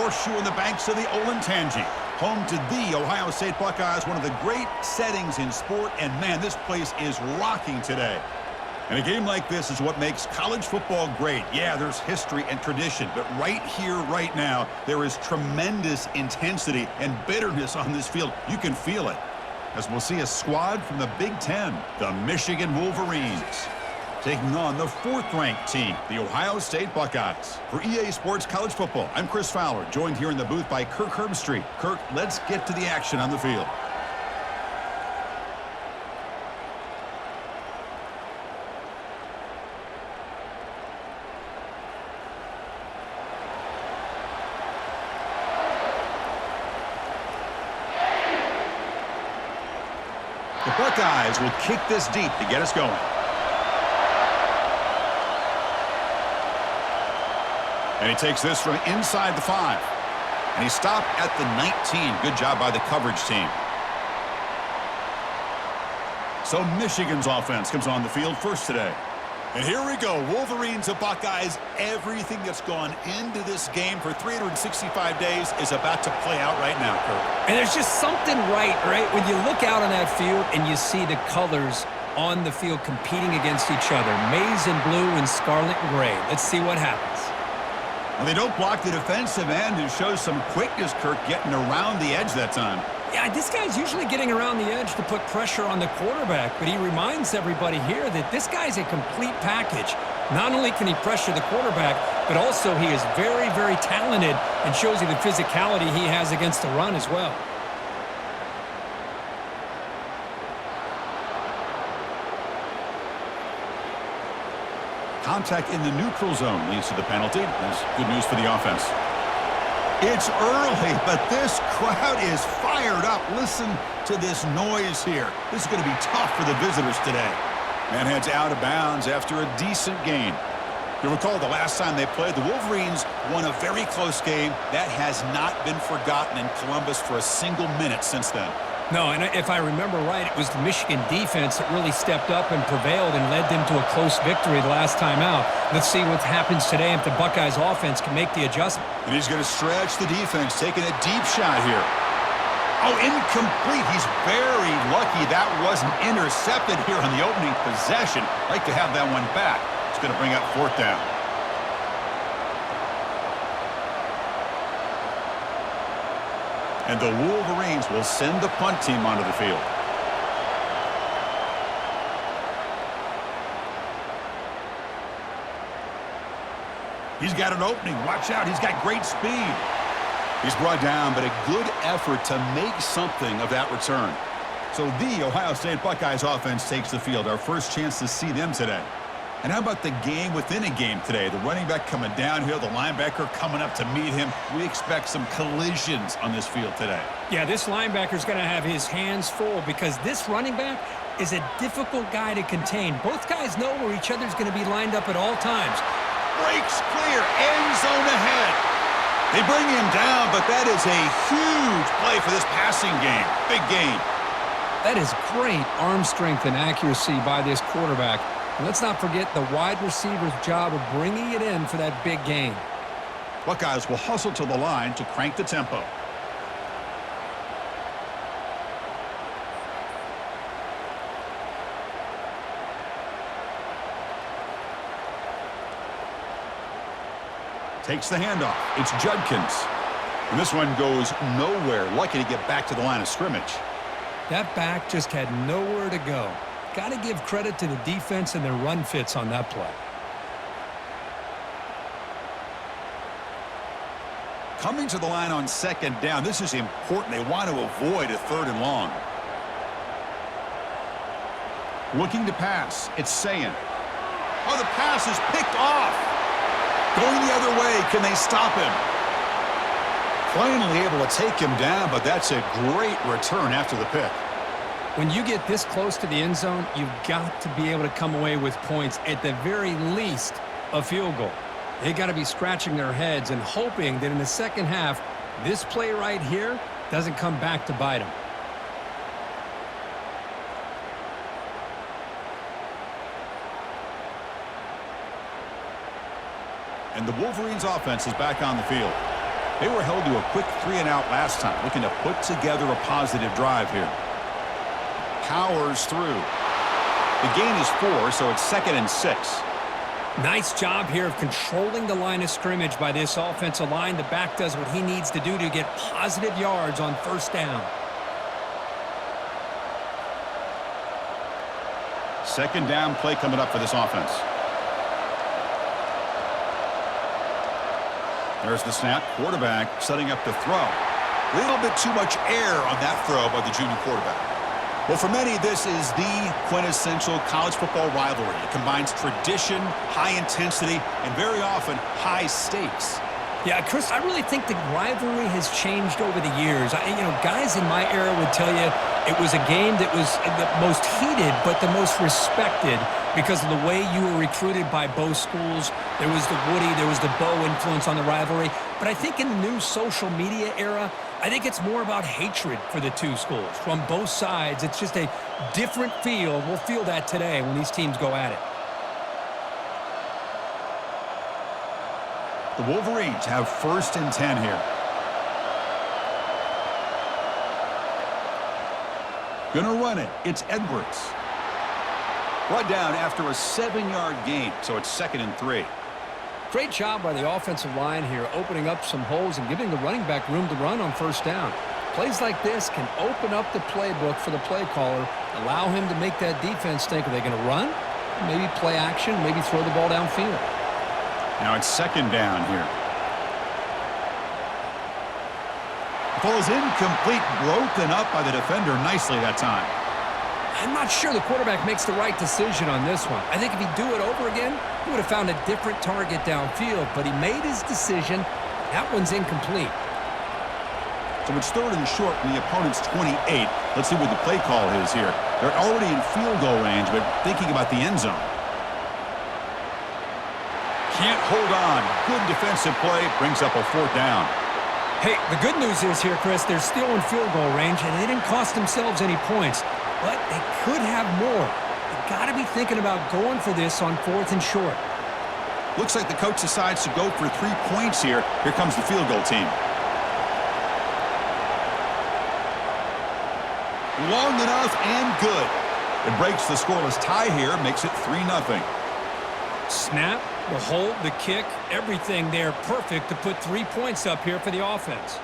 horseshoe on the banks of the Olentangy. Home to the Ohio State Buckeyes, one of the great settings in sport, and man, this place is rocking today. And a game like this is what makes college football great. Yeah, there's history and tradition, but right here, right now, there is tremendous intensity and bitterness on this field. You can feel it. As we'll see a squad from the Big Ten, the Michigan Wolverines, taking on the 4th-ranked team, the Ohio State Buckeyes. For EA Sports College Football, I'm Chris Fowler, joined here in the booth by Kirk Herbstreit. Kirk, let's get to the action on the field. The Buckeyes will kick this deep to get us going. And he takes this from inside the 5. And he stopped at the 19. Good job by the coverage team. So Michigan's offense comes on the field first today. And here we go. Wolverines and Buckeyes. Everything that's gone into this game for 365 days is about to play out right now, Kirk. And there's just something right? When you look out on that field and you see the colors on the field competing against each other. Maize and blue and scarlet and gray. Let's see what happens. Well, they don't block the defensive end, who shows some quickness, Kirk, getting around the edge that time. Yeah, this guy's usually getting around the edge to put pressure on the quarterback, but he reminds everybody here that this guy's a complete package. Not only can he pressure the quarterback, but also he is very, very talented and shows you the physicality he has against the run as well. Contact in the neutral zone leads to the penalty. That's good news for the offense. It's early, but this crowd is fired up. Listen to this noise here. This is going to be tough for the visitors today. And heads out of bounds after a decent gain. You'll recall the last time they played, the Wolverines won a very close game. That has not been forgotten in Columbus for a single minute since then. No, and if I remember right, it was the Michigan defense that really stepped up and prevailed and led them to a close victory the last time out. Let's see what happens today if the Buckeyes offense can make the adjustment. And he's going to stretch the defense, taking a deep shot here. Oh, incomplete. He's very lucky that wasn't intercepted here on the opening possession. Like to have that one back. It's going to bring up 4th down. And the Wolverines will send the punt team onto the field. He's got an opening. Watch out. He's got great speed. He's brought down, but a good effort to make something of that return. So the Ohio State Buckeyes offense takes the field. Our first chance to see them today. And how about the game within a game today? The running back coming downhill, the linebacker coming up to meet him. We expect some collisions on this field today. Yeah, this linebacker's going to have his hands full because this running back is a difficult guy to contain. Both guys know where each other's going to be lined up at all times. Breaks clear, end zone ahead. They bring him down, but that is a huge play for this passing game. Big gain. That is great arm strength and accuracy by this quarterback. And let's not forget the wide receiver's job of bringing it in for that big gain. Buckeyes will hustle to the line to crank the tempo. Takes the handoff. It's Judkins. And this one goes nowhere. Lucky to get back to the line of scrimmage. That back just had nowhere to go. Got to give credit to the defense and their run fits on that play. Coming to the line on 2nd down. This is important. They want to avoid a 3rd and long. Looking to pass. It's Sayin. Oh, the pass is picked off. Going the other way. Can they stop him? Finally able to take him down, but that's a great return after the pick. When you get this close to the end zone, you've got to be able to come away with points, at the very least, a field goal. They got to be scratching their heads and hoping that in the second half, this play right here doesn't come back to bite them. And the Wolverines offense is back on the field. They were held to a quick 3-and-out last time, looking to put together a positive drive here. Powers through. The gain is 4, so it's 2nd and 6. Nice job here of controlling the line of scrimmage by this offensive line. The back does what he needs to do to get positive yards on first down. 2nd down play coming up for this offense. There's the snap. Quarterback setting up the throw. A little bit too much air on that throw by the junior quarterback. Well, for many, this is the quintessential college football rivalry. It combines tradition, high intensity, and very often high stakes. Yeah, Chris, I really think the rivalry has changed over the years. Guys in my era would tell you it was a game that was the most heated but the most respected because of the way you were recruited by both schools. There was the Woody, there was the Bo influence on the rivalry. But I think in the new social media era, I think it's more about hatred for the two schools. From both sides, it's just a different feel. We'll feel that today when these teams go at it. The Wolverines have 1st and 10 here. Gonna run it. It's Edwards. Brought down after a 7-yard gain, so it's 2nd and 3. Great job by the offensive line here, opening up some holes and giving the running back room to run on first down. Plays like this can open up the playbook for the play caller, allow him to make that defense think, are they going to run? Maybe play action, maybe throw the ball downfield. Now it's 2nd down here. The ball is incomplete, broken up by the defender nicely that time. I'm not sure the quarterback makes the right decision on this one. I think if he'd do it over again, he would have found a different target downfield, but he made his decision. That one's incomplete. So it's 3rd and short from the opponent's 28. Let's see what the play call is here. They're already in field goal range, but thinking about the end zone. Can't hold on. Good defensive play. Brings up a 4th down. Hey, the good news is here, Chris, they're still in field goal range, and they didn't cost themselves any points. But they could have more. They've got to be thinking about going for this on 4th and short. Looks like the coach decides to go for 3 points here. Here comes the field goal team. Long enough and good. It breaks the scoreless tie here, makes it 3-0. Snap, the hold, the kick, everything there perfect to put 3 points up here for the offense.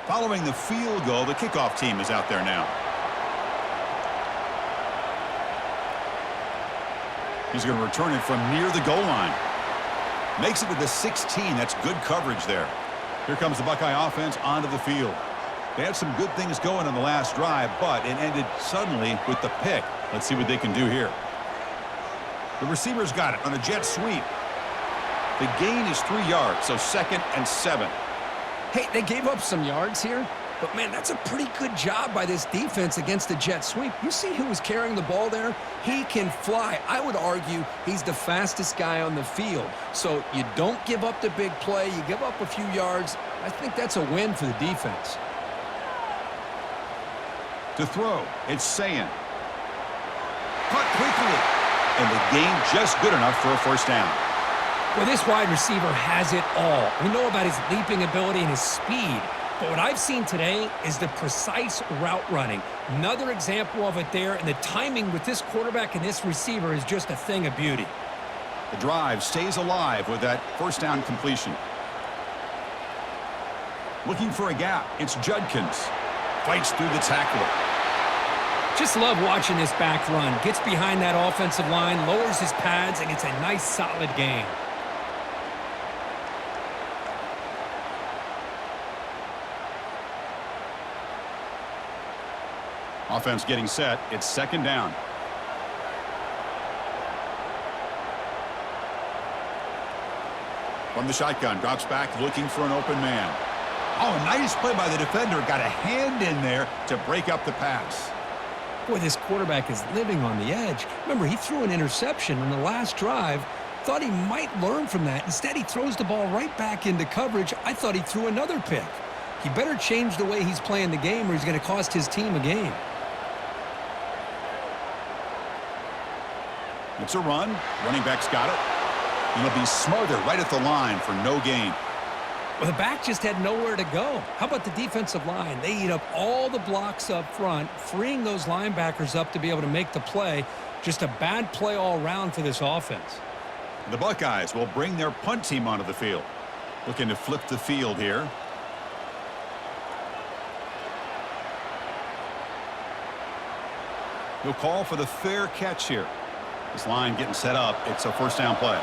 Following the field goal, the kickoff team is out there now. He's going to return it from near the goal line. Makes it to the 16. That's good coverage there. Here comes the Buckeye offense onto the field. They had some good things going on the last drive, but it ended suddenly with the pick. Let's see what they can do here. The receiver's got it on a jet sweep. The gain is 3 yards, so 2nd and 7. Hey, they gave up some yards here, but, man, that's a pretty good job by this defense against the jet sweep. You see who was carrying the ball there? He can fly. I would argue he's the fastest guy on the field. So you don't give up the big play. You give up a few yards. I think that's a win for the defense. To throw, it's Sayin. Caught quickly, and the gain just good enough for a 1st down. Well, this wide receiver has it all. We know about his leaping ability and his speed, but what I've seen today is the precise route running. Another example of it there, and the timing with this quarterback and this receiver is just a thing of beauty. The drive stays alive with that 1st down completion. Looking for a gap, it's Judkins. Fights through the tackler. Just love watching this back run. Gets behind that offensive line, lowers his pads, and gets a nice solid gain. Offense getting set. It's 2nd down. From the shotgun, drops back looking for an open man. Oh, a nice play by the defender. Got a hand in there to break up the pass. Boy, this quarterback is living on the edge. Remember, he threw an interception on the last drive. Thought he might learn from that. Instead, he throws the ball right back into coverage. I thought he threw another pick. He better change the way he's playing the game or he's going to cost his team a game. It's a run. Running back's got it. And he'll be smothered right at the line for no gain. Well, the back just had nowhere to go. How about the defensive line? They eat up all the blocks up front, freeing those linebackers up to be able to make the play. Just a bad play all around for this offense. The Buckeyes will bring their punt team onto the field. Looking to flip the field here. He'll call for the fair catch here. This line getting set up. It's a first down play.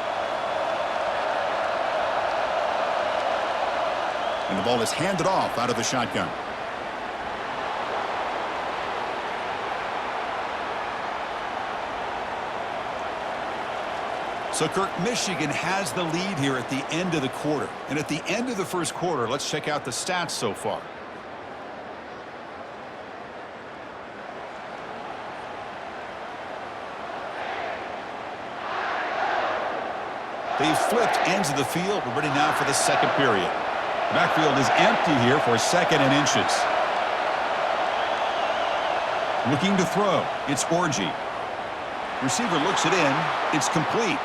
And the ball is handed off out of the shotgun. So, Kirk, Michigan has the lead here at the end of the quarter. And at the end of the first quarter, let's check out the stats so far. They've flipped ends of the field. We're ready now for the second period. The backfield is empty here for second and inches. Looking to throw. It's Orji. Receiver looks it in. It's complete.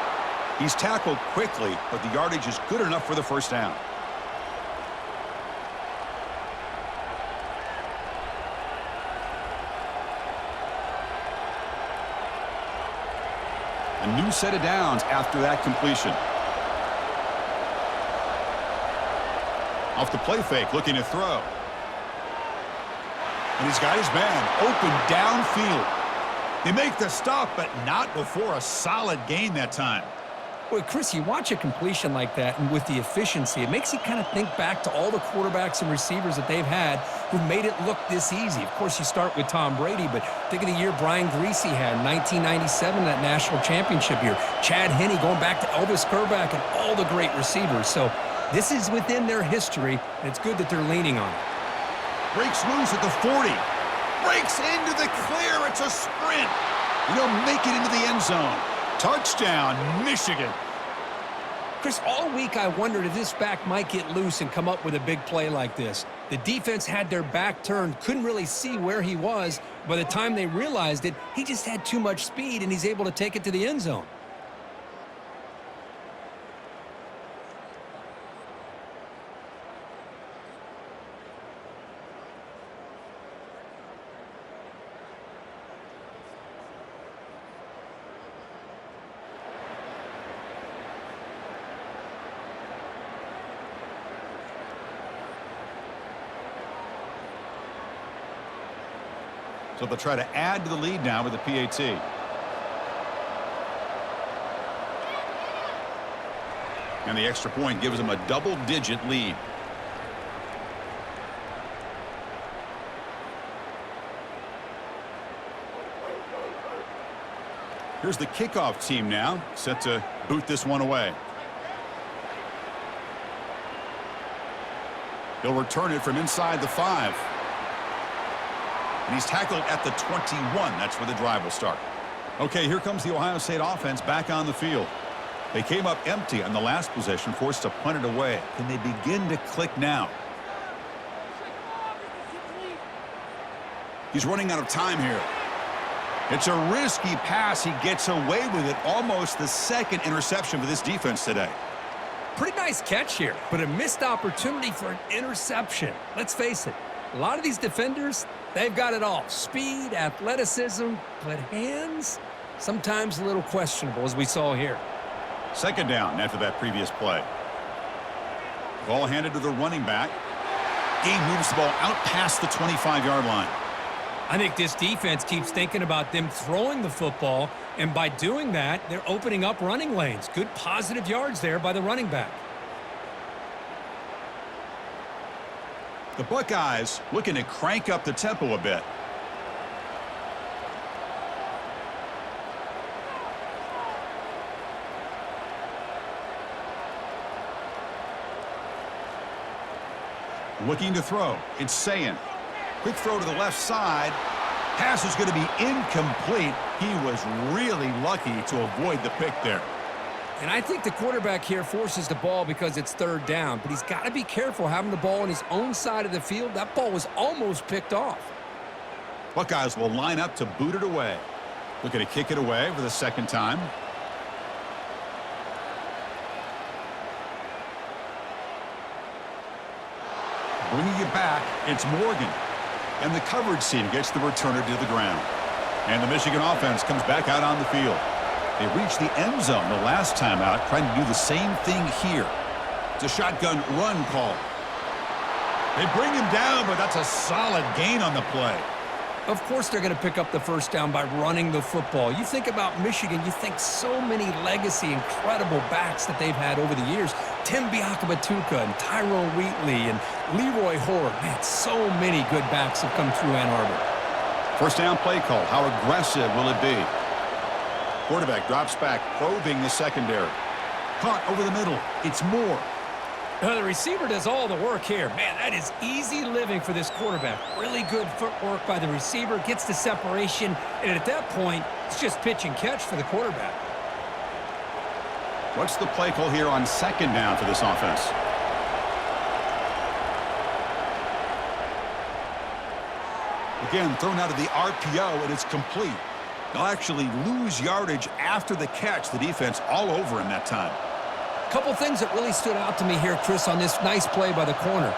He's tackled quickly, but the yardage is good enough for the first down. A new set of downs after that completion. Off the play fake, looking to throw. And he's got his man open downfield. They make the stop, but not before a solid gain that time. Well, Chris, you watch a completion like that, and with the efficiency, it makes you kind of think back to all the quarterbacks and receivers that they've had who made it look this easy. Of course, you start with Tom Brady, but think of the year Brian Griese had in 1997, that national championship year. Chad Henne going back to Elvis Kerback and all the great receivers. So this is within their history, and it's good that they're leaning on it. Breaks loose at the 40. Breaks into the clear. It's a sprint. And he'll make it into the end zone. Touchdown, Michigan. Chris, all week I wondered if this back might get loose and come up with a big play like this. The defense had their back turned, couldn't really see where he was. By the time they realized it, he just had too much speed, and he's able to take it to the end zone. So they'll try to add to the lead now with the PAT. And the extra point gives them a double-digit lead. Here's the kickoff team now, set to boot this one away. They'll return it from inside the 5. And he's tackled at the 21. That's where the drive will start. Okay, here comes the Ohio State offense back on the field. They came up empty on the last possession, forced to punt it away. Can they begin to click now? He's running out of time here. It's a risky pass. He gets away with it. Almost the second interception for this defense today. Pretty nice catch here, but a missed opportunity for an interception. Let's face it, a lot of these defenders, they've got it all. Speed, athleticism, but hands, sometimes a little questionable, as we saw here. Second down after that previous play. Ball handed to the running back. He moves the ball out past the 25-yard line. I think this defense keeps thinking about them throwing the football, and by doing that, they're opening up running lanes. Good positive yards there by the running back. The Buckeyes looking to crank up the tempo a bit. Looking to throw. It's Sayin. Quick throw to the left side. Pass is going to be incomplete. He was really lucky to avoid the pick there. And I think the quarterback here forces the ball because it's third down, but he's got to be careful having the ball on his own side of the field. That ball was almost picked off. Buckeyes will line up to boot it away. Looking to kick it away for the second time. Bringing it back, it's Morgan. And the coverage team gets the returner to the ground. And the Michigan offense comes back out on the field. They reached the end zone the last time out, trying to do the same thing here. It's a shotgun run call. They bring him down, but that's a solid gain on the play. Of course they're going to pick up the first down by running the football. You think about Michigan, you think so many legacy, incredible backs that they've had over the years. Tim Biakabatuka and Tyrone Wheatley and Leroy Horde. Man, so many good backs have come through Ann Arbor. First down play call. How aggressive will it be? Quarterback drops back, probing the secondary. Caught over the middle. It's Moore. The receiver does all the work here. Man, that is easy living for this quarterback. Really good footwork by the receiver, gets the separation, and at that point, it's just pitch and catch for the quarterback. What's the play call here on second down for this offense? Again, thrown out of the RPO, and it's complete. They'll actually lose yardage after the catch. The defense all over him that time. Couple things that really stood out to me here, Chris, on this nice play by the corner.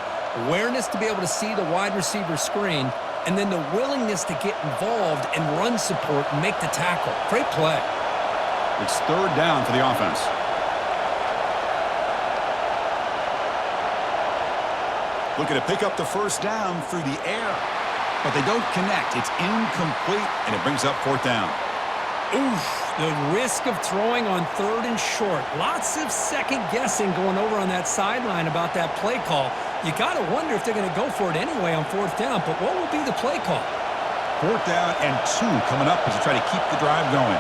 Awareness to be able to see the wide receiver screen, and then the willingness to get involved and run support and make the tackle. Great play. It's third down for the offense. Looking to pick up the first down through the air. But they don't connect. It's incomplete, and it brings up fourth down. Oof, the risk of throwing on third and short. Lots of second guessing going over on that sideline about that play call. You got to wonder if they're going to go for it anyway on fourth down, but what will be the play call? Fourth down and 2 coming up as they try to keep the drive going.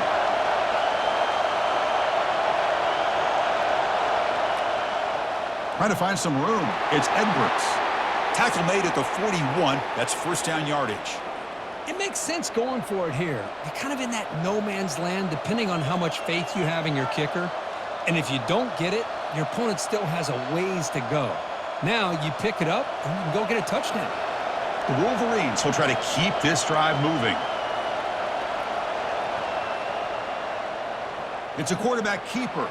Trying to find some room. It's Edwards. Tackle made at the 41. That's first down yardage. It makes sense going for it here. You're kind of in that no man's land depending on how much faith you have in your kicker. And if you don't get it, your opponent still has a ways to go. Now you pick it up and you can go get a touchdown. The Wolverines will try to keep this drive moving. It's a quarterback keeper.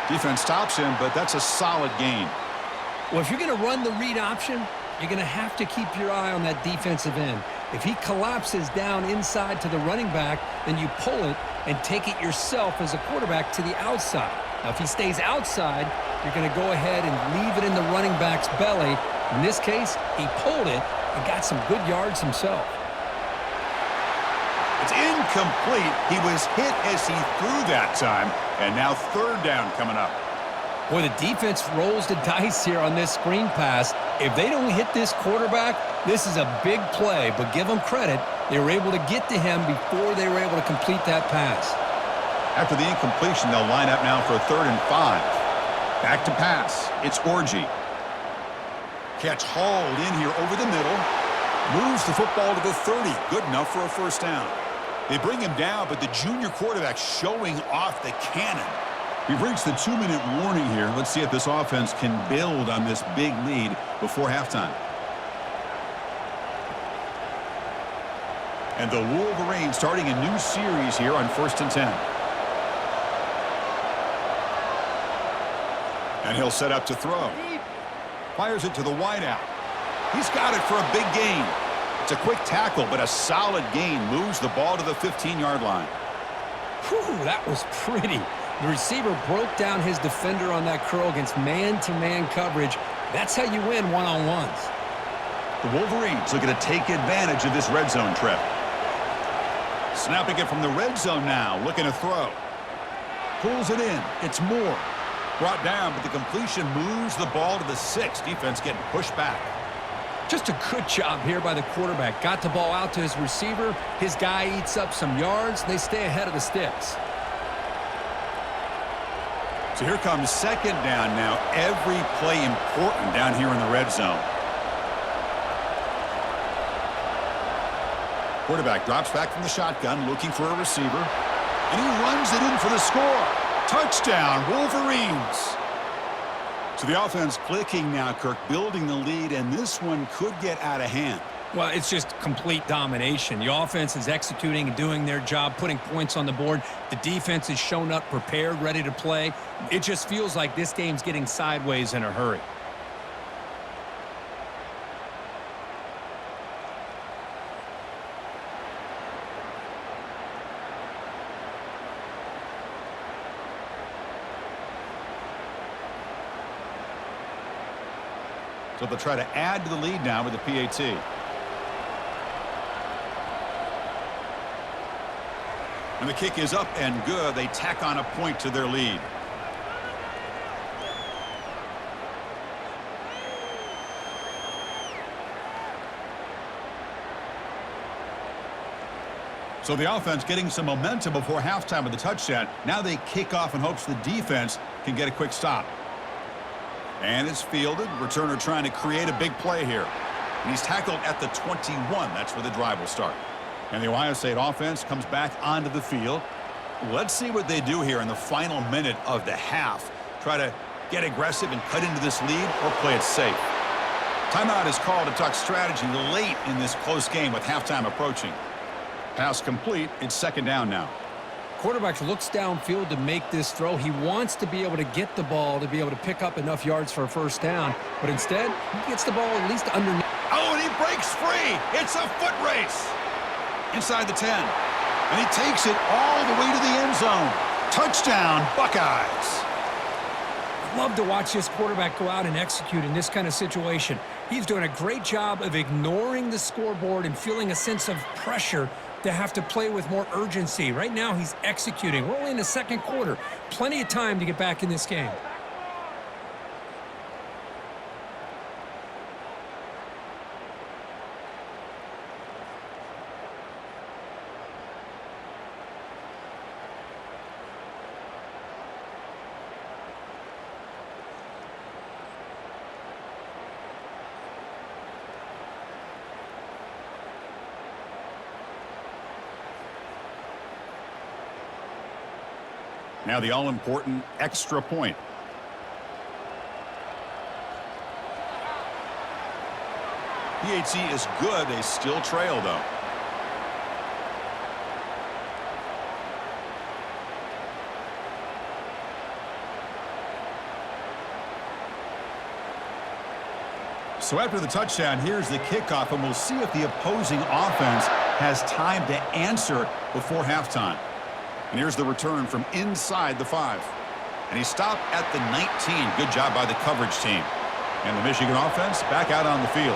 Defense stops him, but that's a solid gain. Well, if you're going to run the read option, you're going to have to keep your eye on that defensive end. If he collapses down inside to the running back, then you pull it and take it yourself as a quarterback to the outside. Now, if he stays outside, you're going to go ahead and leave it in the running back's belly. In this case, he pulled it and got some good yards himself. It's incomplete. He was hit as he threw that time, and now third down coming up. Boy, the defense rolls the dice here on this screen pass. If they don't hit this quarterback, this is a big play, but give them credit. They were able to get to him before they were able to complete that pass. After the incompletion, they'll line up now for a 3rd and 5. Back to pass. It's Orji. Catch hauled in here over the middle. Moves the football to the 30. Good enough for a first down. They bring him down, but the junior quarterback showing off the cannon. We've reached the 2-minute warning here. Let's see if this offense can build on this big lead before halftime. And the Wolverines starting a new series here on 1st and 10. And he'll set up to throw. Fires it to the wideout. He's got it for a big gain. It's a quick tackle, but a solid gain moves the ball to the 15-yard line. Whew, that was pretty. The receiver broke down his defender on that curl against man-to-man coverage. That's how you win one-on-ones. The Wolverines looking to take advantage of this red zone trip. Snapping it from the red zone now, looking to throw. Pulls it in. It's Moore. Brought down, but the completion moves the ball to the 6. Defense getting pushed back. Just a good job here by the quarterback. Got the ball out to his receiver. His guy eats up some yards. They stay ahead of the sticks. So here comes second down now. Every play important down here in the red zone. Quarterback drops back from the shotgun, looking for a receiver. And he runs it in for the score. Touchdown, Wolverines. So the offense clicking now, Kirk, building the lead, and this one could get out of hand. Well, it's just complete domination. The offense is executing and doing their job, putting points on the board. The defense has shown up, prepared, ready to play. It just feels like this game's getting sideways in a hurry. So they'll try to add to the lead now with the PAT. And the kick is up and good. They tack on a point to their lead. So the offense getting some momentum before halftime with the touchdown. Now they kick off in hopes the defense can get a quick stop. And it's fielded. Returner trying to create a big play here. And he's tackled at the 21. That's where the drive will start. And the Ohio State offense comes back onto the field. Let's see what they do here in the final minute of the half. Try to get aggressive and cut into this lead or play it safe. Timeout is called to talk strategy late in this close game with halftime approaching. Pass complete. It's second down now. Quarterback looks downfield to make this throw. He wants to be able to get the ball to be able to pick up enough yards for a first down, but instead, he gets the ball at least underneath. Oh, and he breaks free. It's a foot race. Inside the 10. And he takes it all the way to the end zone. Touchdown, Buckeyes. Love to watch this quarterback go out and execute in this kind of situation. He's doing a great job of ignoring the scoreboard and feeling a sense of pressure to have to play with more urgency. Right now, he's executing. We're only in the second quarter. Plenty of time to get back in this game. Now the all-important extra point. PAT is good. They still trail, though. So after the touchdown, here's the kickoff, and we'll see if the opposing offense has time to answer before halftime. And here's the return from inside the 5. And he stopped at the 19. Good job by the coverage team. And the Michigan offense back out on the field.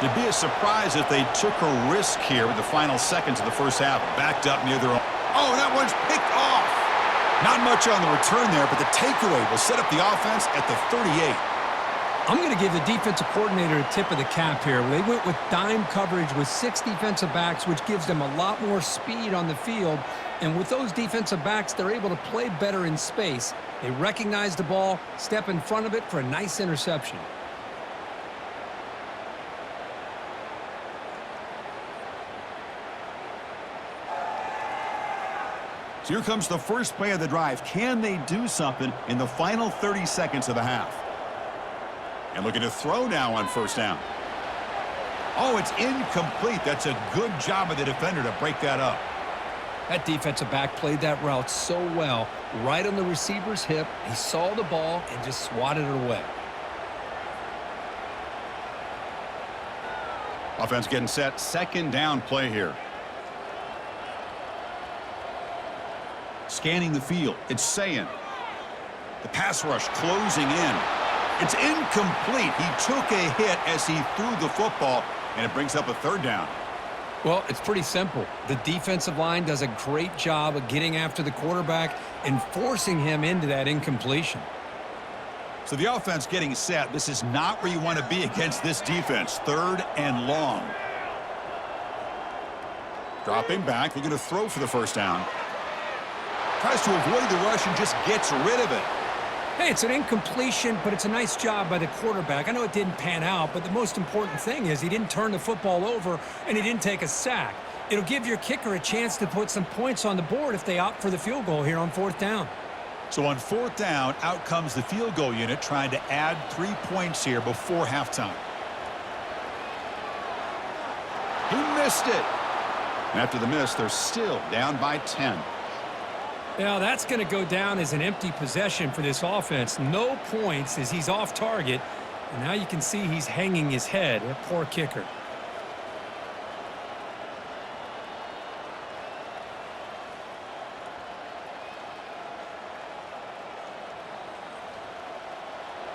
It'd be a surprise if they took a risk here with the final seconds of the first half. Backed up near their own. Oh, that one's picked off. Not much on the return there, but the takeaway will set up the offense at the 38. I'm going to give the defensive coordinator a tip of the cap here. They went with dime coverage with 6 defensive backs, which gives them a lot more speed on the field. And with those defensive backs, they're able to play better in space. They recognize the ball, step in front of it for a nice interception. So here comes the first play of the drive. Can they do something in the final 30 seconds of the half? And looking to throw now on first down. Oh, it's incomplete. That's a good job of the defender to break that up. That defensive back played that route so well. Right on the receiver's hip. He saw the ball and just swatted it away. Offense getting set. Second down play here. Scanning the field. It's Sayin. The pass rush closing in. It's incomplete. He took a hit as he threw the football, and it brings up a third down. Well, it's pretty simple. The defensive line does a great job of getting after the quarterback and forcing him into that incompletion. So the offense getting set. This is not where you want to be against this defense. Third and long. Dropping back. They're going to throw for the first down. Tries to avoid the rush and just gets rid of it. Hey, it's an incompletion, but it's a nice job by the quarterback. I know it didn't pan out, but the most important thing is he didn't turn the football over and he didn't take a sack. It'll give your kicker a chance to put some points on the board if they opt for the field goal here on 4th down. So on 4th down, out comes the field goal unit trying to add 3 points here before halftime. He missed it. And after the miss, they're still down by 10. Now, that's going to go down as an empty possession for this offense. No points as he's off target. And now you can see he's hanging his head. A poor kicker.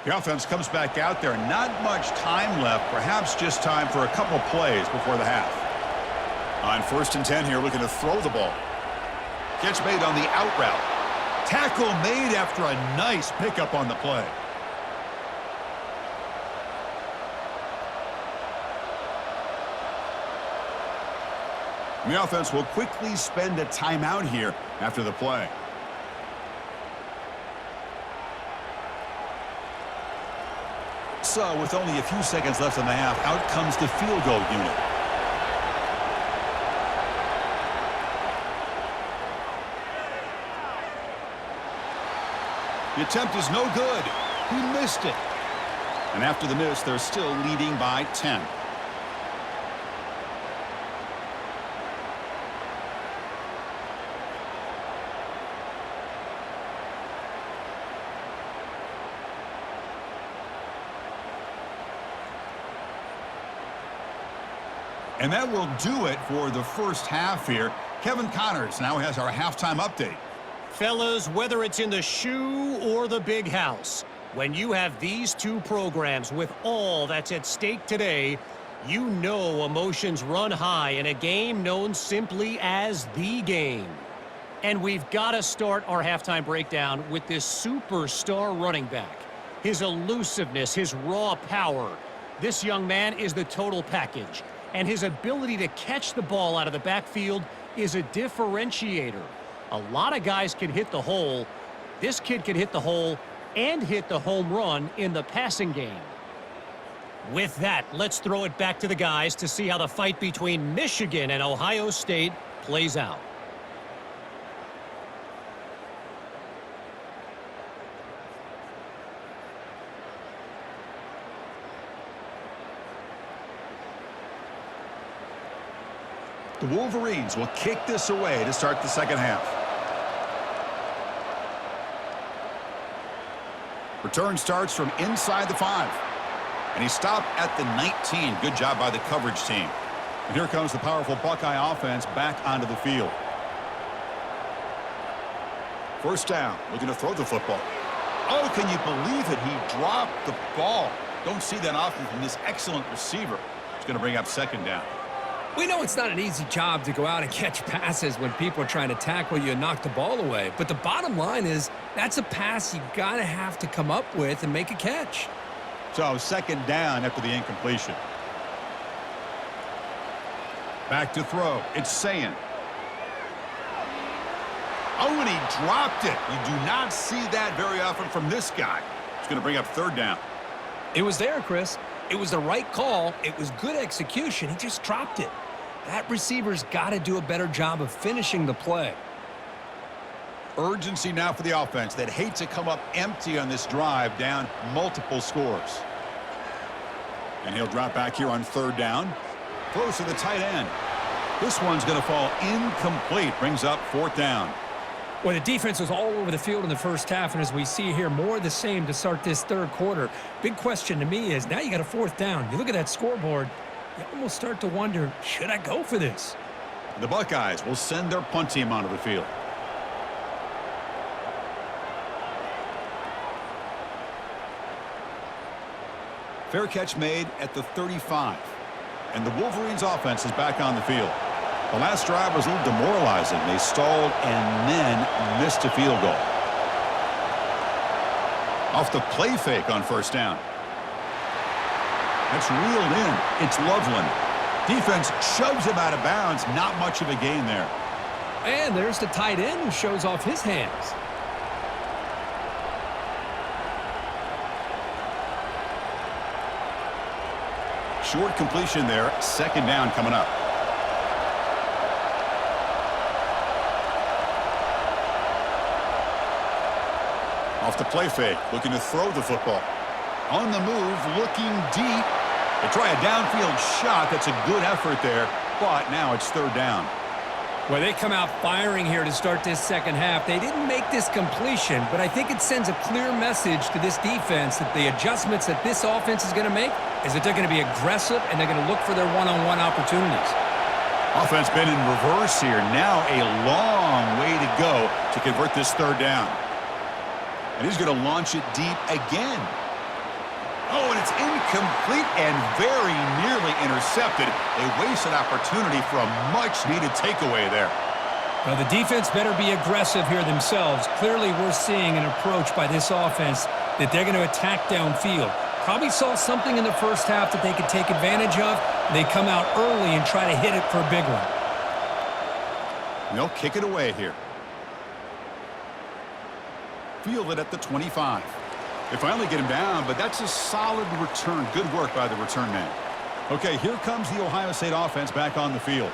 The offense comes back out there. Not much time left. Perhaps just time for a couple plays before the half. On 1st and 10 here, looking to throw the ball. Catch made on the out route. Tackle made after a nice pickup on the play. And the offense will quickly spend a timeout here after the play. So with only a few seconds left in the half, out comes the field goal unit. The attempt is no good. He missed it. And after the miss, they're still leading by 10. And that will do it for the first half here. Kevin Connors now has our halftime update. Fellas, whether it's in the shoe or the big house, when you have these two programs with all that's at stake today, you know emotions run high in a game known simply as the game. And we've got to start our halftime breakdown with this superstar running back. His elusiveness, his raw power. This young man is the total package. And his ability to catch the ball out of the backfield is a differentiator. A lot of guys can hit the hole. This kid can hit the hole and hit the home run in the passing game. With that, let's throw it back to the guys to see how the fight between Michigan and Ohio State plays out. The Wolverines will kick this away to start the second half. Return starts from inside the 5. And he stopped at the 19. Good job by the coverage team. And here comes the powerful Buckeye offense back onto the field. First down, looking to throw the football. Oh, can you believe it? He dropped the ball. Don't see that often from this excellent receiver. It's going to bring up second down. We know it's not an easy job to go out and catch passes when people are trying to tackle you and knock the ball away. But the bottom line is that's a pass you got to have to come up with and make a catch. So second down after the incompletion. Back to throw. It's Sayin. Oh, and he dropped it. You do not see that very often from this guy. It's going to bring up third down. It was there, Chris. It was the right call. It was good execution. He just dropped it. That receiver's got to do a better job of finishing the play. Urgency now for the offense that hate to come up empty on this drive, down multiple scores. And he'll drop back here on third down. Throws to the tight end. This one's going to fall incomplete. Brings up fourth down. Well, the defense was all over the field in the first half, and as we see here, more of the same to start this third quarter. Big question to me is, now you got a fourth down. You look at that scoreboard, you almost start to wonder, should I go for this? The Buckeyes will send their punt team onto the field. Fair catch made at the 35. And the Wolverines offense is back on the field. The last drive was a little demoralizing. They stalled and then missed a field goal. Off the play fake on first down. That's reeled in. It's Loveland. Defense shoves him out of bounds. Not much of a gain there. And there's the tight end who shows off his hands. Short completion there. Second down coming up. Off the play fake, looking to throw the football. On the move, looking deep. They try a downfield shot. That's a good effort there, but now it's third down. Well, they come out firing here to start this second half. They didn't make this completion, but I think it sends a clear message to this defense that the adjustments that this offense is going to make is that they're going to be aggressive and they're going to look for their one-on-one opportunities. Offense been in reverse here. Now a long way to go to convert this third down. And he's going to launch it deep again. Oh, and it's incomplete and very nearly intercepted. A wasted opportunity for a much-needed takeaway there. Well, the defense better be aggressive here themselves. Clearly, we're seeing an approach by this offense that they're going to attack downfield. Probably saw something in the first half that they could take advantage of. They come out early and try to hit it for a big one. And they'll kick it away here. Fielded at the 25. They finally get him down, but that's a solid return. Good work by the return man. Okay, here comes the Ohio State offense back on the field.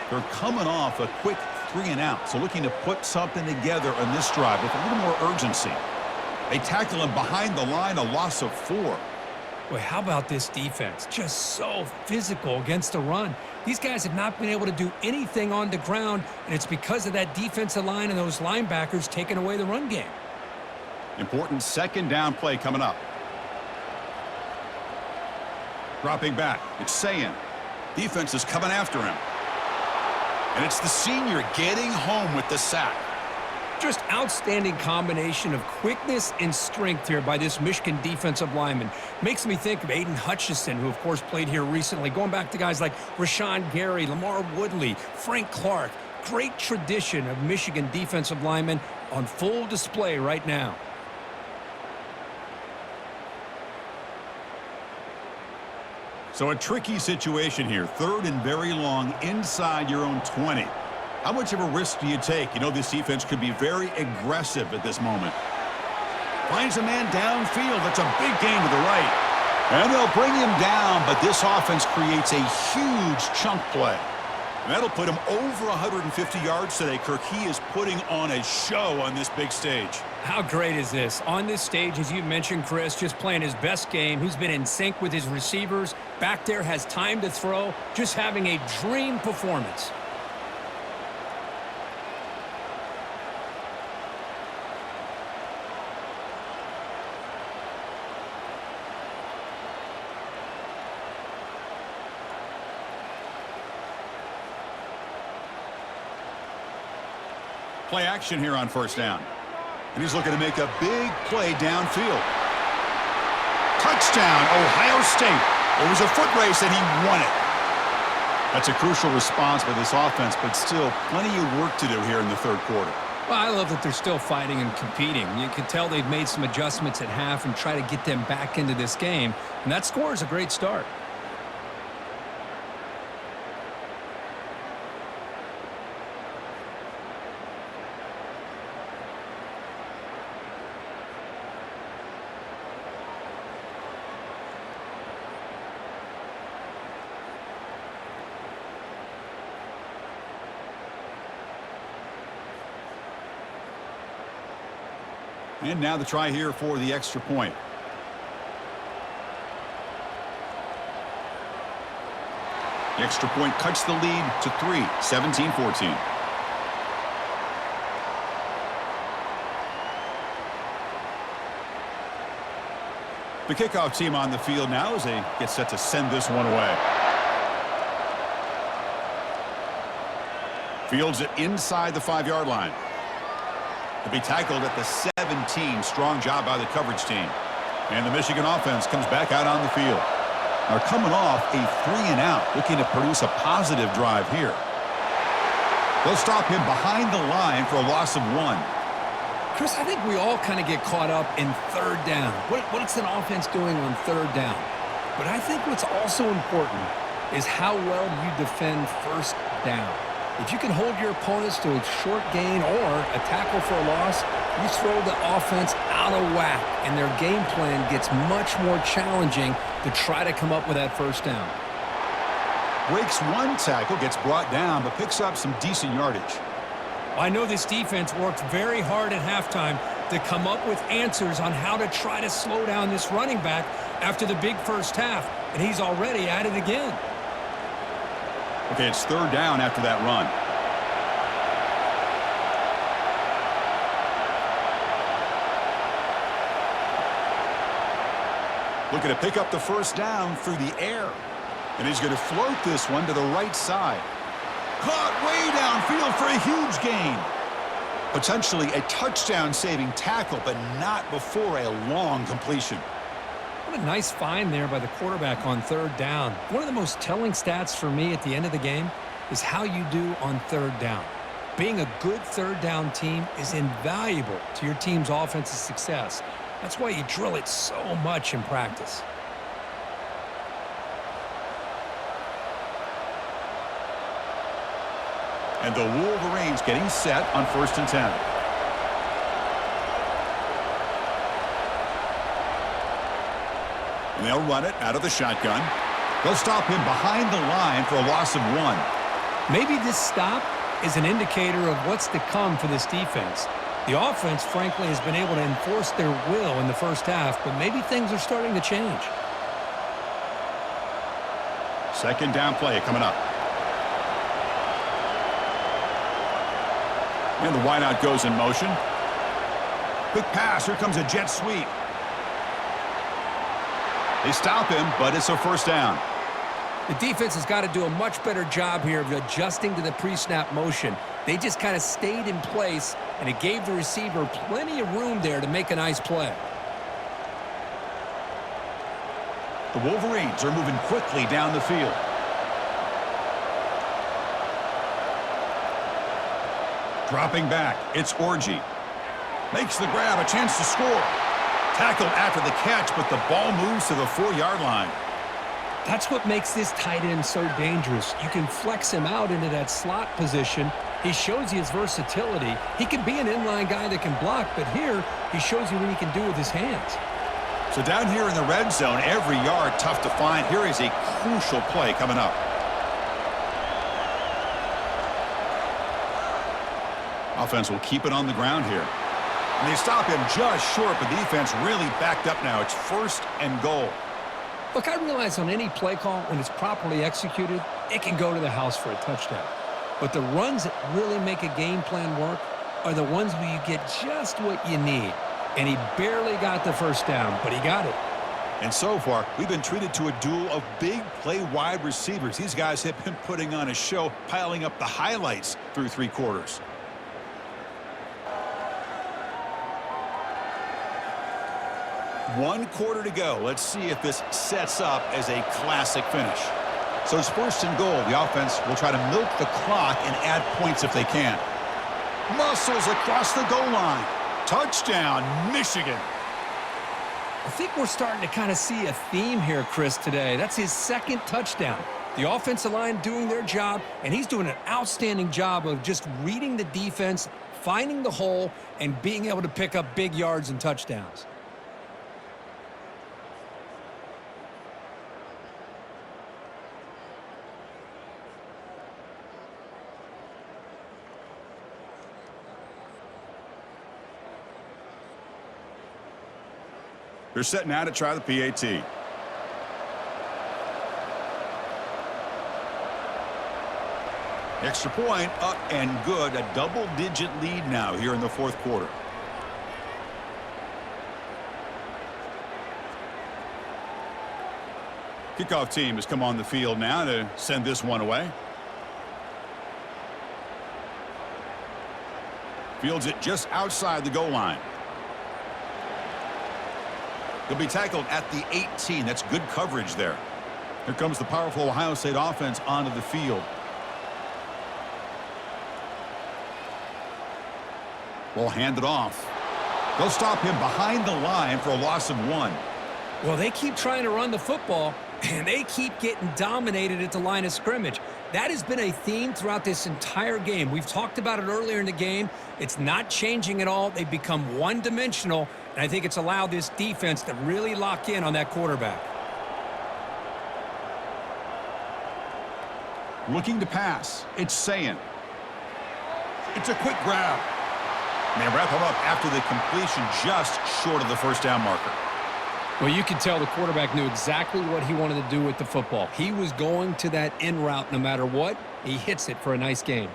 They're coming off a quick 3-and-out, so looking to put something together on this drive with a little more urgency. They tackle him behind the line, a loss of 4. Boy, how about this defense? Just so physical against the run. These guys have not been able to do anything on the ground, and it's because of that defensive line and those linebackers taking away the run game. Important second down play coming up. Dropping back. It's Sayin. Defense is coming after him. And it's the senior getting home with the sack. Just outstanding combination of quickness and strength here by this Michigan defensive lineman. Makes me think of Aiden Hutchinson, who, of course, played here recently. Going back to guys like Rashawn Gary, Lamar Woodley, Frank Clark. Great tradition of Michigan defensive linemen on full display right now. So a tricky situation here. Third and very long inside your own 20. How much of a risk do you take? You know this defense could be very aggressive at this moment. Finds a man downfield. That's a big gain to the right. And they'll bring him down, but this offense creates a huge chunk play. And that'll put him over 150 yards today, Kirk. He is putting on a show on this big stage. How great is this? On this stage, as you mentioned, Chris, just playing his best game. He's been in sync with his receivers. Back there, has time to throw. Just having a dream performance. Play action here on first down. And he's looking to make a big play downfield. Touchdown, Ohio State. It was a foot race and he won it. That's a crucial response by this offense, but still plenty of work to do here in the third quarter. Well, I love that they're still fighting and competing. You can tell they've made some adjustments at half and try to get them back into this game. And that score is a great start. And now the try here for the extra point. The extra point cuts the lead to 3, 17-14. The kickoff team on the field now as they get set to send this one away. Fields it inside the 5-yard line. To be tackled at the 17. Strong job by the coverage team. And the Michigan offense comes back out on the field. They're coming off a 3-and-out, looking to produce a positive drive here. They'll stop him behind the line for a loss of 1. Chris, I think we all kind of get caught up in third down. What's an offense doing on third down? But I think what's also important is how well you defend first down. If you can hold your opponents to a short gain or a tackle for a loss, you throw the offense out of whack, and their game plan gets much more challenging to try to come up with that first down. Breaks one tackle, gets brought down, but picks up some decent yardage. I know this defense worked very hard at halftime to come up with answers on how to try to slow down this running back after the big first half, and he's already at it again. Okay, it's third down after that run. Looking to pick up the first down through the air. And he's going to float this one to the right side. Caught way downfield for a huge gain. Potentially a touchdown-saving tackle, but not before a long completion. What a nice find there by the quarterback on third down. One of the most telling stats for me at the end of the game is how you do on third down. Being a good third down team is invaluable to your team's offensive success. That's why you drill it so much in practice. And the Wolverines getting set on 1st and 10. And they'll run it out of the shotgun. They'll stop him behind the line for a loss of 1. Maybe this stop is an indicator of what's to come for this defense. The offense, frankly, has been able to enforce their will in the first half, but maybe things are starting to change. Second down play coming up. And the wideout goes in motion. Quick pass. Here comes a jet sweep. They stop him, but it's a first down. The defense has got to do a much better job here of adjusting to the pre-snap motion. They just kind of stayed in place, and it gave the receiver plenty of room there to make a nice play. The Wolverines are moving quickly down the field. Dropping back, it's Orgy. Makes the grab, a chance to score. Tackled after the catch, but the ball moves to the 4-yard line. That's what makes this tight end so dangerous. You can flex him out into that slot position. He shows you his versatility. He can be an inline guy that can block, but here he shows you what he can do with his hands. So down here in the red zone, every yard tough to find. Here is a crucial play coming up. Offense will keep it on the ground here. And they stop him just short, but the defense really backed up now. It's 1st and goal. Look, I realize on any play call, when it's properly executed, it can go to the house for a touchdown. But the runs that really make a game plan work are the ones where you get just what you need. And he barely got the first down, but he got it. And so far, we've been treated to a duel of big play wide receivers. These guys have been putting on a show, piling up the highlights through 3 quarters. One quarter to go. Let's see if this sets up as a classic finish. So it's 1st and goal. The offense will try to milk the clock and add points if they can. Muscles across the goal line. Touchdown, Michigan. I think we're starting to kind of see a theme here, Chris, today. That's his 2nd touchdown. The offensive line doing their job, and he's doing an outstanding job of just reading the defense, finding the hole, and being able to pick up big yards and touchdowns. They're setting out to try the PAT. Extra point up and good. A double-digit lead now here in the 4th quarter. Kickoff team has come on the field now to send this one away. Fields it just outside the goal line. He'll be tackled at the 18. That's good coverage there. Here comes the powerful Ohio State offense onto the field. Will hand it off. They'll stop him behind the line for a loss of 1. Well, they keep trying to run the football, and they keep getting dominated at the line of scrimmage. That has been a theme throughout this entire game. We've talked about it earlier in the game. It's not changing at all. They've become one-dimensional, and I think it's allowed this defense to really lock in on that quarterback. Looking to pass. It's Sayin. It's a quick grab. And they wrap him up after the completion just short of the first down marker. Well, you could tell the quarterback knew exactly what he wanted to do with the football. He was going to that in route no matter what. He hits it for a nice gain.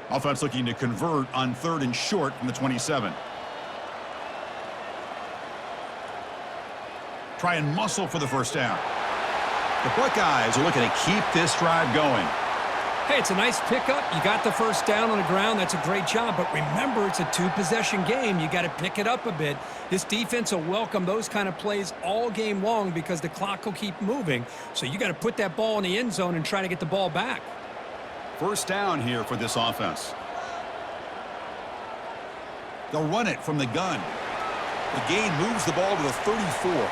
Offense looking to convert on 3rd and short from the 27. Try and muscle for the first down. The Buckeyes are looking to keep this drive going. Hey, it's a nice pickup. You got the first down on the ground. That's a great job. But remember, it's a 2-possession game. You got to pick it up a bit. This defense will welcome those kind of plays all game long because the clock will keep moving. So you got to put that ball in the end zone and try to get the ball back. First down here for this offense. They'll run it from the gun. The gain moves the ball to the 34.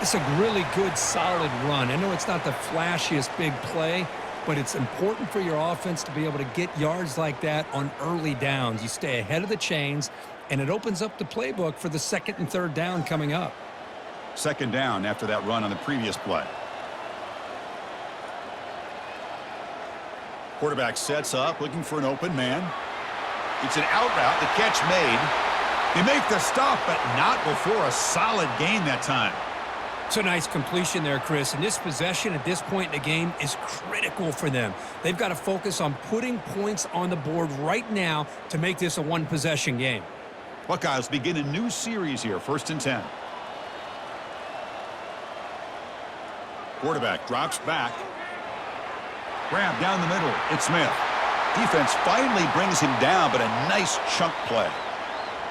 It's a really good, solid run. I know it's not the flashiest big play, but it's important for your offense to be able to get yards like that on early downs. You stay ahead of the chains, and it opens up the playbook for the 2nd and 3rd down coming up. 2nd down after that run on the previous play. Quarterback sets up, looking for an open man. It's an out route, the catch made. They make the stop, but not before a solid gain that time. It's a nice completion there, Chris. And this possession at this point in the game is critical for them. They've got to focus on putting points on the board right now to make this a 1-possession game. Buckeyes begin a new series here, 1st and 10. Quarterback drops back. Grab down the middle. It's Smith. Defense finally brings him down, but a nice chunk play.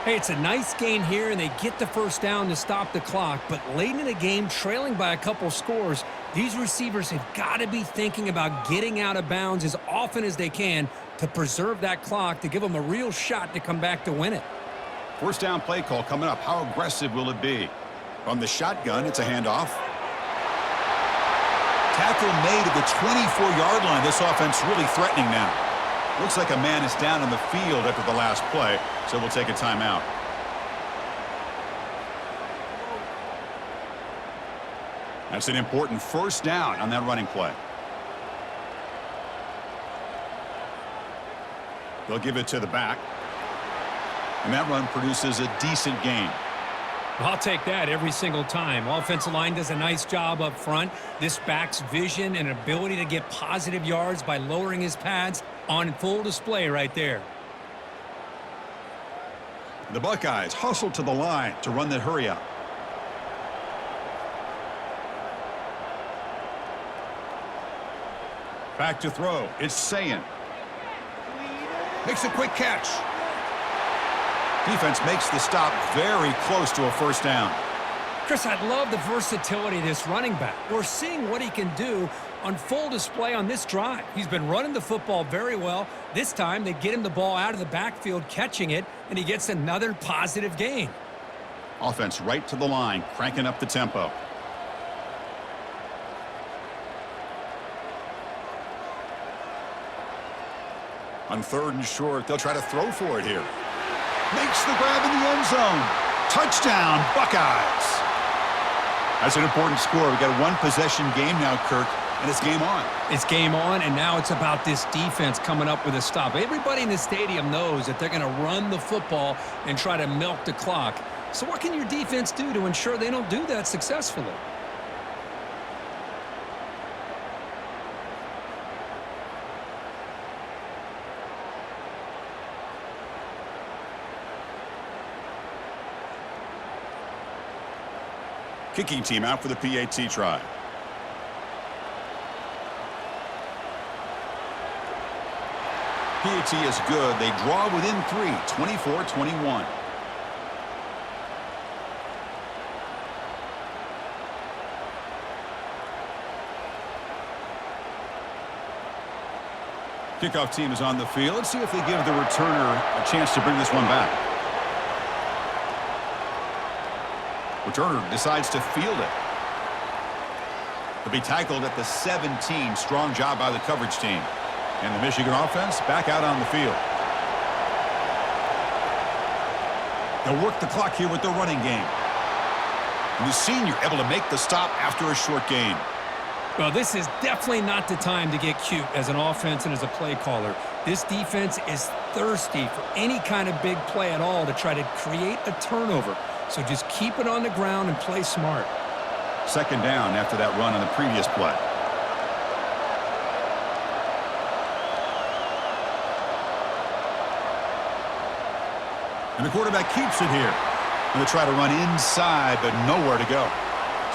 Hey, it's a nice gain here, and they get the first down to stop the clock. But late in the game, trailing by a couple scores, these receivers have got to be thinking about getting out of bounds as often as they can to preserve that clock to give them a real shot to come back to win it. First down play call coming up. How aggressive will it be? From the shotgun, it's a handoff. Tackle made at the 24-yard line. This offense really threatening now. Looks like a man is down on the field after the last play, so we'll take a timeout. That's an important first down on that running play. They'll give it to the back. And that run produces a decent gain. I'll take that every single time. Offensive line does a nice job up front. This back's vision and ability to get positive yards by lowering his pads on full display right there. The Buckeyes hustle to the line to run the hurry up. Back to throw. It's Sayin. Makes a quick catch. Defense makes the stop very close to a first down. Chris, I love the versatility of this running back. We're seeing what he can do on full display on this drive. He's been running the football very well. This time, they get him the ball out of the backfield, catching it, and he gets another positive gain. Offense right to the line, cranking up the tempo. On 3rd and short, they'll try to throw for it here. Makes the grab in the end zone. Touchdown, Buckeyes. That's an important score. We've got a 1-possession game now, Kirk, and it's game on. It's game on, and now it's about this defense coming up with a stop. Everybody in the stadium knows that they're going to run the football and try to milk the clock. So what can your defense do to ensure they don't do that successfully? Kicking team out for the PAT try. PAT is good. They draw within 3, 24-21. Kickoff team is on the field. Let's see if they give the returner a chance to bring this one back. Returner decides to field it. He'll be tackled at the 17. Strong job by the coverage team. And the Michigan offense back out on the field. They'll work the clock here with the running game. And the senior able to make the stop after a short gain. Well, this is definitely not the time to get cute as an offense and as a play caller. This defense is thirsty for any kind of big play at all to try to create a turnover. So just keep it on the ground and play smart. Second down after that run on the previous play. And the quarterback keeps it here. Going to try to run inside, but nowhere to go.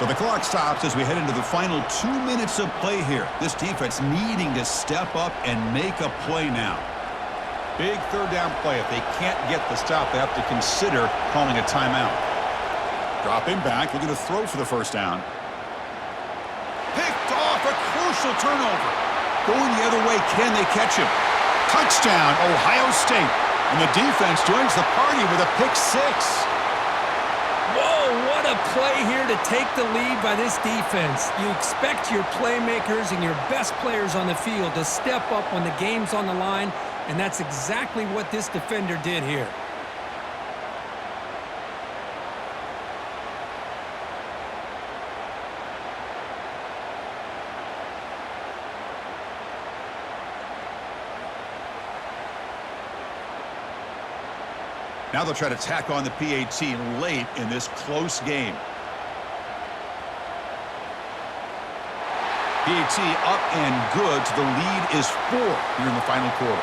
So the clock stops as we head into the final 2 minutes of play here. This defense needing to step up and make a play now. Big third down play. If they can't get the stop, they have to consider calling a timeout. Dropping back, looking to throw for the first down. Picked off, a crucial turnover. Going the other way, can they catch him? Touchdown, Ohio State. And the defense joins the party with a pick six. Whoa, what a play here to take the lead by this defense. You expect your playmakers and your best players on the field to step up when the game's on the line, and that's exactly what this defender did here. Now they'll try to tack on the PAT late in this close game. PAT up and good. So the lead is 4 here in the final quarter.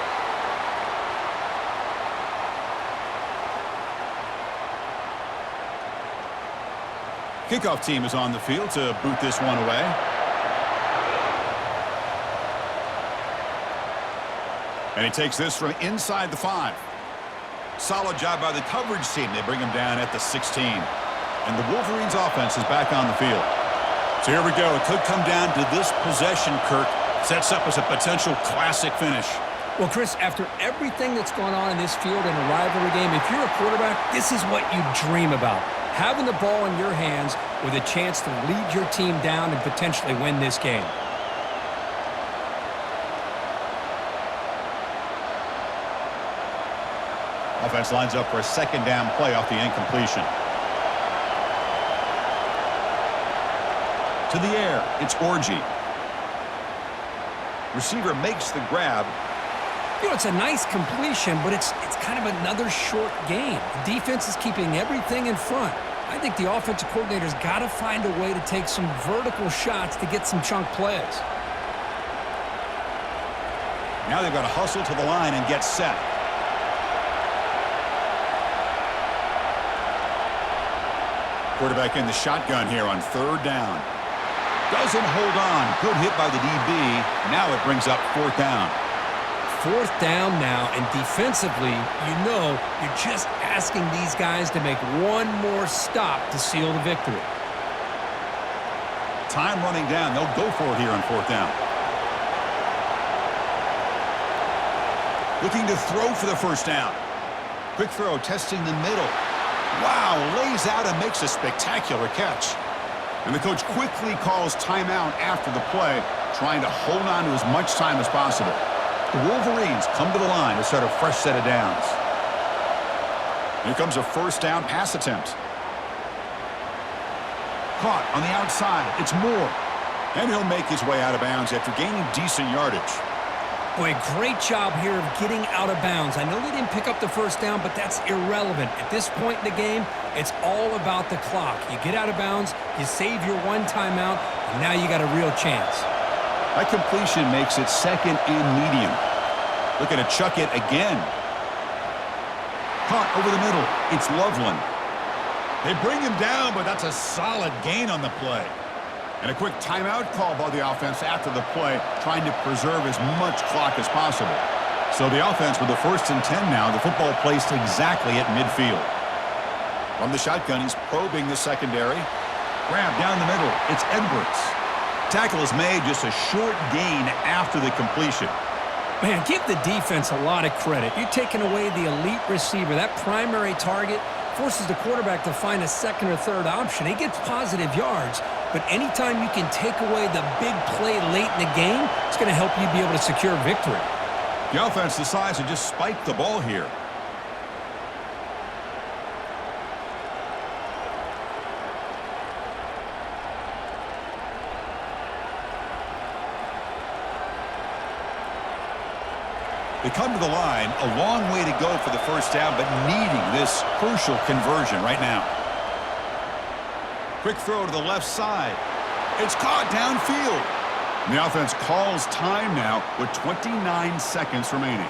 Kickoff team is on the field to boot this one away. And he takes this from inside the 5. Solid job by the coverage team. They bring him down at the 16. And the Wolverines offense is back on the field. So here we go. It could come down to this possession, Kirk. Sets up as a potential classic finish. Well, Chris, after everything that's gone on in this field in a rivalry game, if you're a quarterback, this is what you dream about. Having the ball in your hands with a chance to lead your team down and potentially win this game. Offense lines up for a second down play off the incompletion. To the air, it's Orgy. Receiver makes the grab. You know, it's a nice completion, but it's kind of another short game. The defense is keeping everything in front. I think the offensive coordinator's got to find a way to take some vertical shots to get some chunk plays. Now they've got to hustle to the line and get set. Quarterback in the shotgun here on third down. Doesn't hold on. Good hit by the DB. Now it brings up fourth down. Fourth down now, and defensively, you know you're just asking these guys to make one more stop to seal the victory. Time running down. They'll go for it here on fourth down. Looking to throw for the first down. Quick throw, testing the middle. Wow, lays out and makes a spectacular catch. And the coach quickly calls timeout after the play, trying to hold on to as much time as possible. The Wolverines come to the line to start a fresh set of downs. Here comes a first down pass attempt. Caught on the outside. It's Moore. And he'll make his way out of bounds after gaining decent yardage. Boy, great job here of getting out of bounds. I know they didn't pick up the first down, but that's irrelevant. At this point in the game, it's all about the clock. You get out of bounds, you save your one timeout, and now you got a real chance. That completion makes it second and medium. Looking to chuck it again. Caught over the middle. It's Loveland. They bring him down, but that's a solid gain on the play. And a quick timeout call by the offense after the play, trying to preserve as much clock as possible. So the offense with the 1st and 10 now, the football placed exactly at midfield. From the shotgun, he's probing the secondary. Grab down the middle. It's Edwards. Tackle is made, just a short gain after the completion. Man, give the defense a lot of credit. You're taking away the elite receiver. That primary target forces the quarterback to find a second or third option. He gets positive yards, but anytime you can take away the big play late in the game, it's going to help you be able to secure victory. The offense decides to just spike the ball here. They come to the line, a long way to go for the first down, but needing this crucial conversion right now. Quick throw to the left side. It's caught downfield. And the offense calls time now with 29 seconds remaining.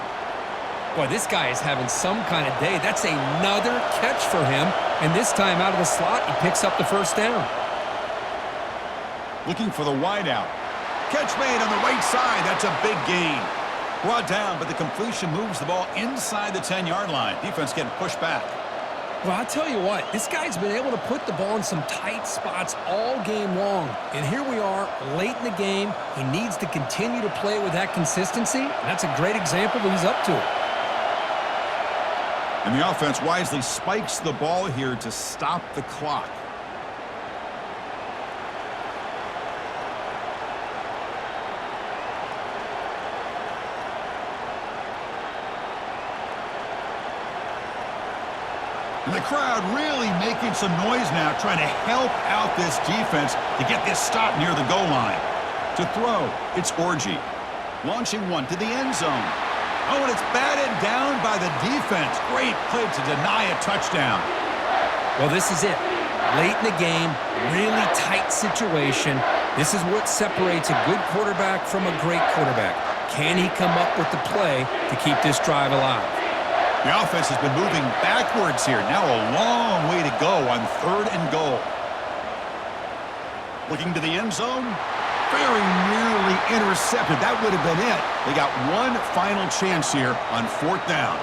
Boy, this guy is having some kind of day. That's another catch for him. And this time out of the slot, he picks up the first down. Looking for the wideout. Catch made on the right side. That's a big gain. Brought down, but the completion moves the ball inside the 10-yard line. Defense getting pushed back. Well, I'll tell you what, this guy's been able to put the ball in some tight spots all game long. And here we are, late in the game. He needs to continue to play with that consistency. And that's a great example that he's up to it. And the offense wisely spikes the ball here to stop the clock. And the crowd really making some noise now, trying to help out this defense to get this stop near the goal line. To throw, it's Orgy. Launching one to the end zone. Oh, and it's batted down by the defense. Great play to deny a touchdown. Well, this is it. Late in the game, really tight situation. This is what separates a good quarterback from a great quarterback. Can he come up with the play to keep this drive alive? The offense has been moving backwards here. Now a long way to go on 3rd and goal. Looking to the end zone. Very nearly intercepted. That would have been it. They got one final chance here on 4th down.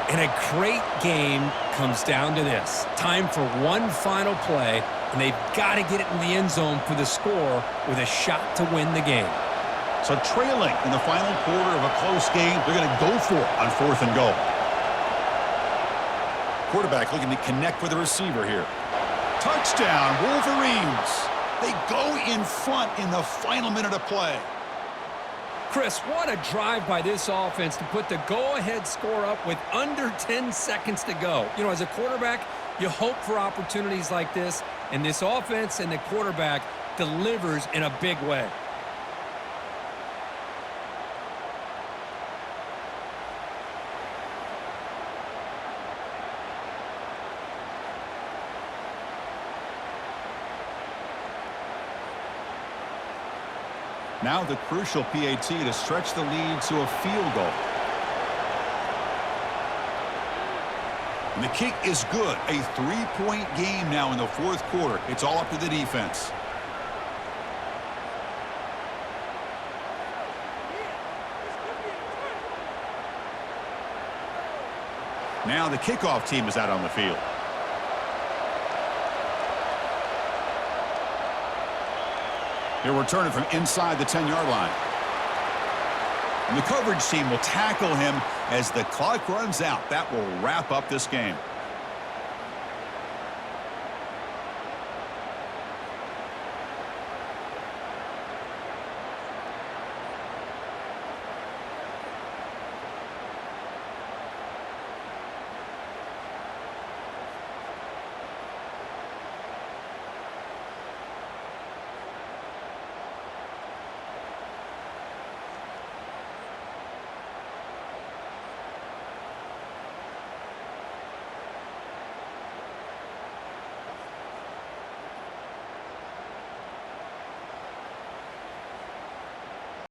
And a great game comes down to this. Time for one final play, and they've got to get it in the end zone for the score with a shot to win the game. So trailing in the final quarter of a close game, they're going to go for it on 4th and goal. Quarterback looking to connect with the receiver here. Touchdown, Wolverines. They go in front in the final minute of play. Chris, what a drive by this offense to put the go-ahead score up with under 10 seconds to go. You know, as a quarterback, you hope for opportunities like this, and this offense and the quarterback delivers in a big way. Now the crucial PAT to stretch the lead to a field goal. And the kick is good. A 3-point game now in the 4th quarter. It's all up to the defense. Now the kickoff team is out on the field. He'll return it from inside the 10-yard line. And the coverage team will tackle him as the clock runs out. That will wrap up this game.